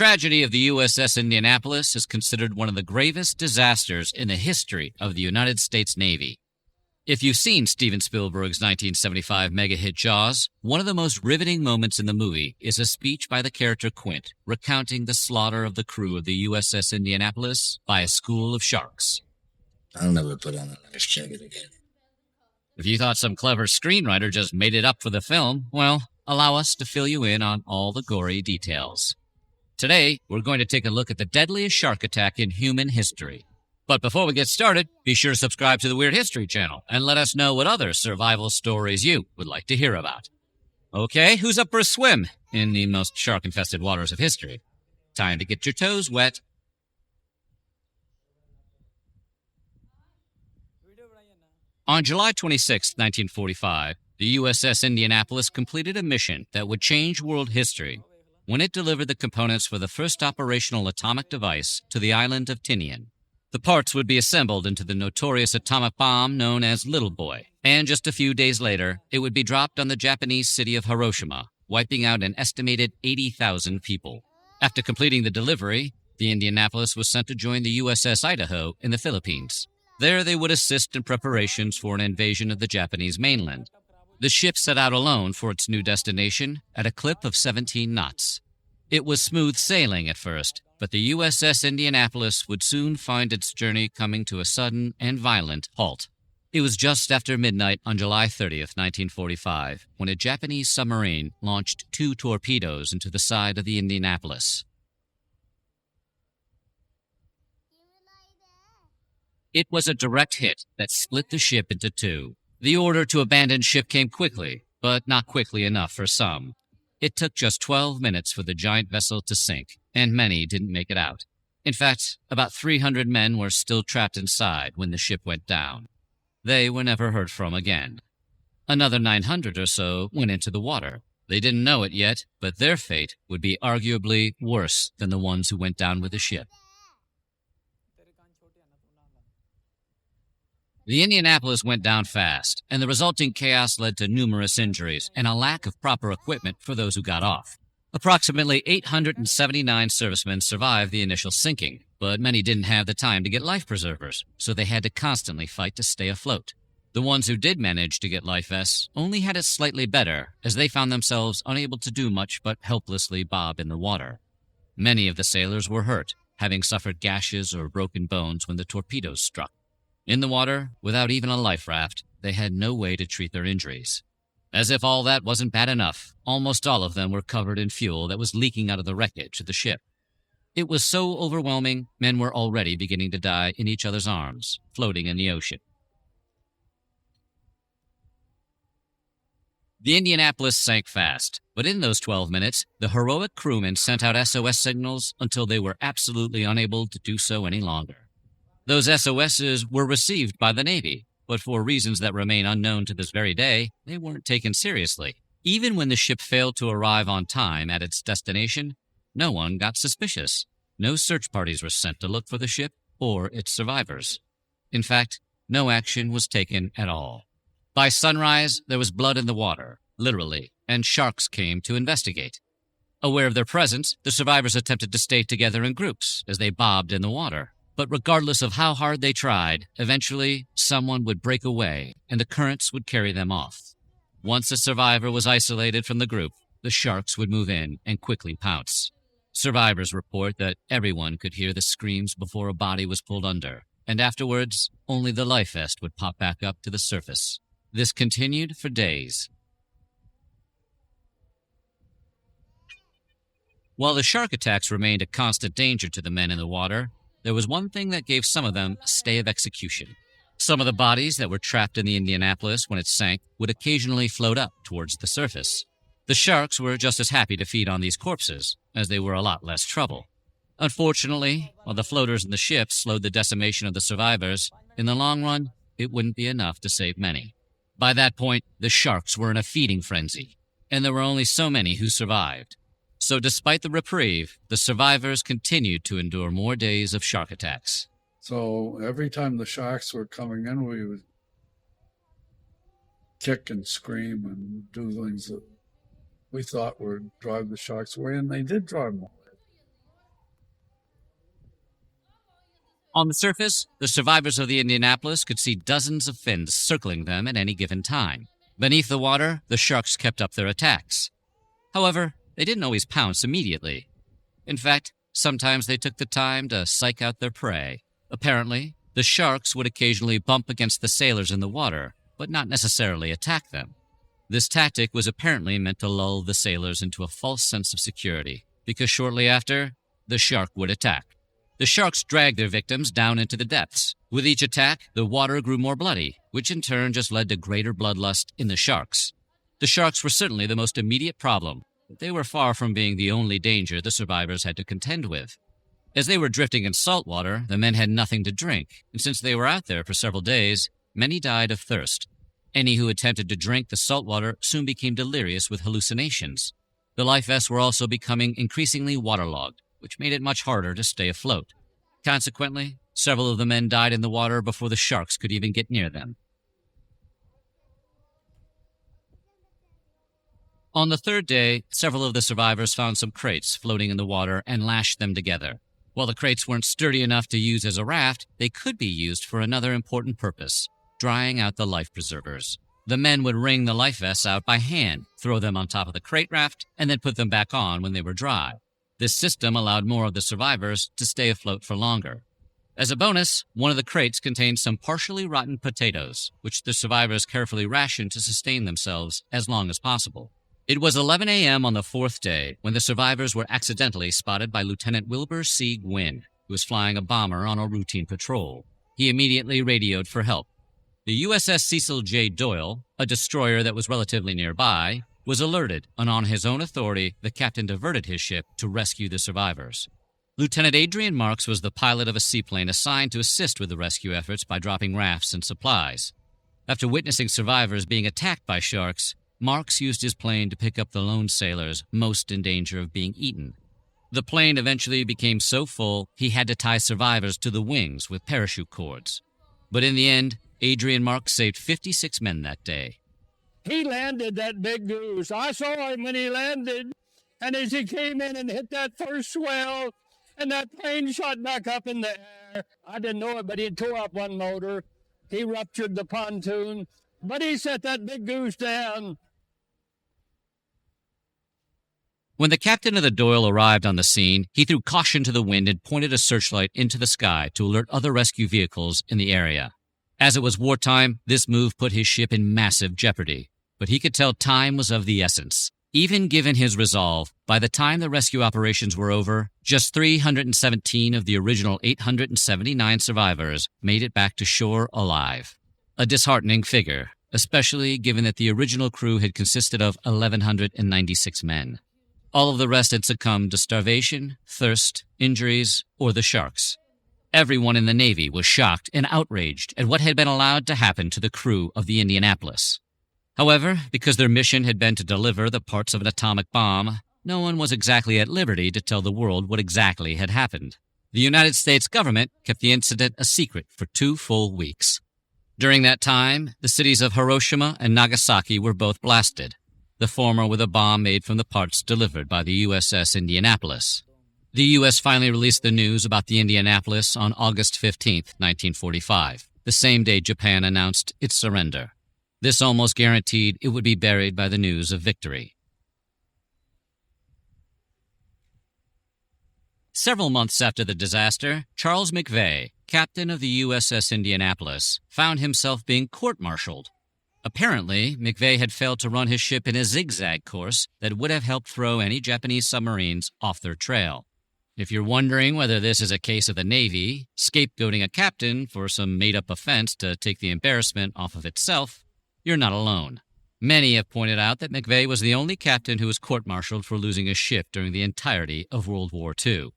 Tragedy of the USS Indianapolis is considered one of the gravest disasters in the history of the United States Navy. If you've seen Steven Spielberg's 1975 mega hit Jaws, one of the most riveting moments in the movie is a speech by the character Quint recounting the slaughter of the crew of the USS Indianapolis by a school of sharks. I'll never put on a life jacket again. If you thought some clever screenwriter just made it up for the film, well, allow us to fill you in on all the gory details. Today, we're going to take a look at the deadliest shark attack in human history. But before we get started, be sure to subscribe to the Weird History channel and let us know what other survival stories you would like to hear about. Okay, who's up for a swim in the most shark-infested waters of history? Time to get your toes wet. On July 26, 1945, the USS Indianapolis completed a mission that would change world history when it delivered the components for the first operational atomic device to the island of Tinian. The parts would be assembled into the notorious atomic bomb known as Little Boy, and just a few days later, it would be dropped on the Japanese city of Hiroshima, wiping out an estimated 80,000 people. After completing the delivery, the Indianapolis was sent to join the USS Idaho in the Philippines. There they would assist in preparations for an invasion of the Japanese mainland. The ship set out alone for its new destination at a clip of 17 knots. It was smooth sailing at first, but the USS Indianapolis would soon find its journey coming to a sudden and violent halt. It was just after midnight on July 30th, 1945, when a Japanese submarine launched 2 torpedoes into the side of the Indianapolis. It was a direct hit that split the ship into 2. The order to abandon ship came quickly, but not quickly enough for some. It took just 12 minutes for the giant vessel to sink, and many didn't make it out. In fact, about 300 men were still trapped inside when the ship went down. They were never heard from again. Another 900 or so went into the water. They didn't know it yet, but their fate would be arguably worse than the ones who went down with the ship. The Indianapolis went down fast, and the resulting chaos led to numerous injuries and a lack of proper equipment for those who got off. Approximately 879 servicemen survived the initial sinking, but many didn't have the time to get life preservers, so they had to constantly fight to stay afloat. The ones who did manage to get life vests only had it slightly better, as they found themselves unable to do much but helplessly bob in the water. Many of the sailors were hurt, having suffered gashes or broken bones when the torpedoes struck. In the water, without even a life raft, they had no way to treat their injuries. As if all that wasn't bad enough, almost all of them were covered in fuel that was leaking out of the wreckage of the ship. It was so overwhelming, men were already beginning to die in each other's arms, floating in the ocean. The Indianapolis sank fast, but in those 12 minutes, the heroic crewmen sent out SOS signals until they were absolutely unable to do so any longer. Those SOSs were received by the Navy, but for reasons that remain unknown to this very day, they weren't taken seriously. Even when the ship failed to arrive on time at its destination, no one got suspicious. No search parties were sent to look for the ship or its survivors. In fact, no action was taken at all. By sunrise, there was blood in the water, literally, and sharks came to investigate. Aware of their presence, the survivors attempted to stay together in groups as they bobbed in the water. But regardless of how hard they tried, eventually someone would break away and the currents would carry them off. Once a survivor was isolated from the group, the sharks would move in and quickly pounce. Survivors report that everyone could hear the screams before a body was pulled under, and afterwards, only the life vest would pop back up to the surface. This continued for days. While the shark attacks remained a constant danger to the men in the water, there was one thing that gave some of them a stay of execution. Some of the bodies that were trapped in the Indianapolis when it sank would occasionally float up towards the surface. The sharks were just as happy to feed on these corpses, as they were a lot less trouble. Unfortunately, while the floaters in the ship slowed the decimation of the survivors, in the long run, it wouldn't be enough to save many. By that point, the sharks were in a feeding frenzy, and there were only so many who survived. So despite the reprieve, the survivors continued to endure more days of shark attacks. So every time the sharks were coming in, we would kick and scream and do things that we thought would drive the sharks away, and they did drive them away. On the surface, the survivors of the Indianapolis could see dozens of fins circling them at any given time. Beneath the water, the sharks kept up their attacks. However, they didn't always pounce immediately. In fact, sometimes they took the time to psych out their prey. Apparently, the sharks would occasionally bump against the sailors in the water, but not necessarily attack them. This tactic was apparently meant to lull the sailors into a false sense of security, because shortly after, the shark would attack. The sharks dragged their victims down into the depths. With each attack, the water grew more bloody, which in turn just led to greater bloodlust in the sharks. The sharks were certainly the most immediate problem, but they were far from being the only danger the survivors had to contend with. As they were drifting in salt water, the men had nothing to drink, and since they were out there for several days, many died of thirst. Any who attempted to drink the salt water soon became delirious with hallucinations. The life vests were also becoming increasingly waterlogged, which made it much harder to stay afloat. Consequently, several of the men died in the water before the sharks could even get near them. On the third day, several of the survivors found some crates floating in the water and lashed them together. While the crates weren't sturdy enough to use as a raft, they could be used for another important purpose: drying out the life preservers. The men would wring the life vests out by hand, throw them on top of the crate raft, and then put them back on when they were dry. This system allowed more of the survivors to stay afloat for longer. As a bonus, one of the crates contained some partially rotten potatoes, which the survivors carefully rationed to sustain themselves as long as possible. It was 11 a.m. on the fourth day when the survivors were accidentally spotted by Lieutenant Wilbur C. Gwynn, who was flying a bomber on a routine patrol. He immediately radioed for help. The USS Cecil J. Doyle, a destroyer that was relatively nearby, was alerted, and on his own authority, the captain diverted his ship to rescue the survivors. Lieutenant Adrian Marks was the pilot of a seaplane assigned to assist with the rescue efforts by dropping rafts and supplies. After witnessing survivors being attacked by sharks, Marks used his plane to pick up the lone sailors most in danger of being eaten. The plane eventually became so full he had to tie survivors to the wings with parachute cords. But in the end, Adrian Marks saved 56 men that day. He landed that big goose. I saw him when he landed. And as he came in and hit that first swell, and that plane shot back up in the air, I didn't know it, but he tore up one motor. He ruptured the pontoon, but he set that big goose down. When the captain of the Doyle arrived on the scene, he threw caution to the wind and pointed a searchlight into the sky to alert other rescue vehicles in the area. As it was wartime, this move put his ship in massive jeopardy, but he could tell time was of the essence. Even given his resolve, by the time the rescue operations were over, just 317 of the original 879 survivors made it back to shore alive. A disheartening figure, especially given that the original crew had consisted of 1,196 men. All of the rest had succumbed to starvation, thirst, injuries, or the sharks. Everyone in the Navy was shocked and outraged at what had been allowed to happen to the crew of the Indianapolis. However, because their mission had been to deliver the parts of an atomic bomb, no one was exactly at liberty to tell the world what exactly had happened. The United States government kept the incident a secret for 2 full weeks. During that time, the cities of Hiroshima and Nagasaki were both blasted, the former with a bomb made from the parts delivered by the USS Indianapolis. The U.S. finally released the news about the Indianapolis on August 15, 1945, the same day Japan announced its surrender. This almost guaranteed it would be buried by the news of victory. Several months after the disaster, Charles McVeigh, captain of the USS Indianapolis, found himself being court-martialed. Apparently, McVeigh had failed to run his ship in a zigzag course that would have helped throw any Japanese submarines off their trail. If you're wondering whether this is a case of the Navy scapegoating a captain for some made-up offense to take the embarrassment off of itself, you're not alone. Many have pointed out that McVeigh was the only captain who was court-martialed for losing a ship during the entirety of World War II.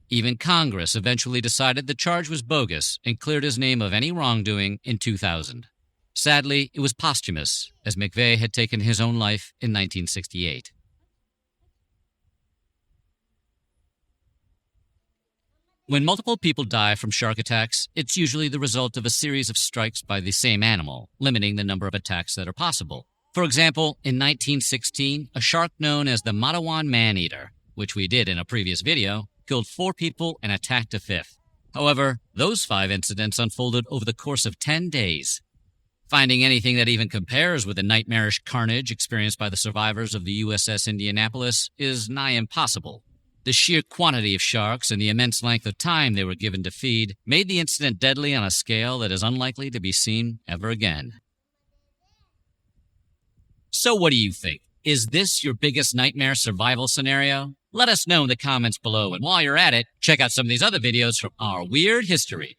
Even Congress eventually decided the charge was bogus and cleared his name of any wrongdoing in 2000. Sadly, it was posthumous, as McVeigh had taken his own life in 1968. When multiple people die from shark attacks, it's usually the result of a series of strikes by the same animal, limiting the number of attacks that are possible. For example, in 1916, a shark known as the Matawan man-eater, which we did in a previous video, killed 4 people and attacked a 5th. However, those 5 incidents unfolded over the course of 10 days. Finding anything that even compares with the nightmarish carnage experienced by the survivors of the USS Indianapolis is nigh impossible. The sheer quantity of sharks and the immense length of time they were given to feed made the incident deadly on a scale that is unlikely to be seen ever again. So what do you think? Is this your biggest nightmare survival scenario? Let us know in the comments below, and while you're at it, check out some of these other videos from our weird history.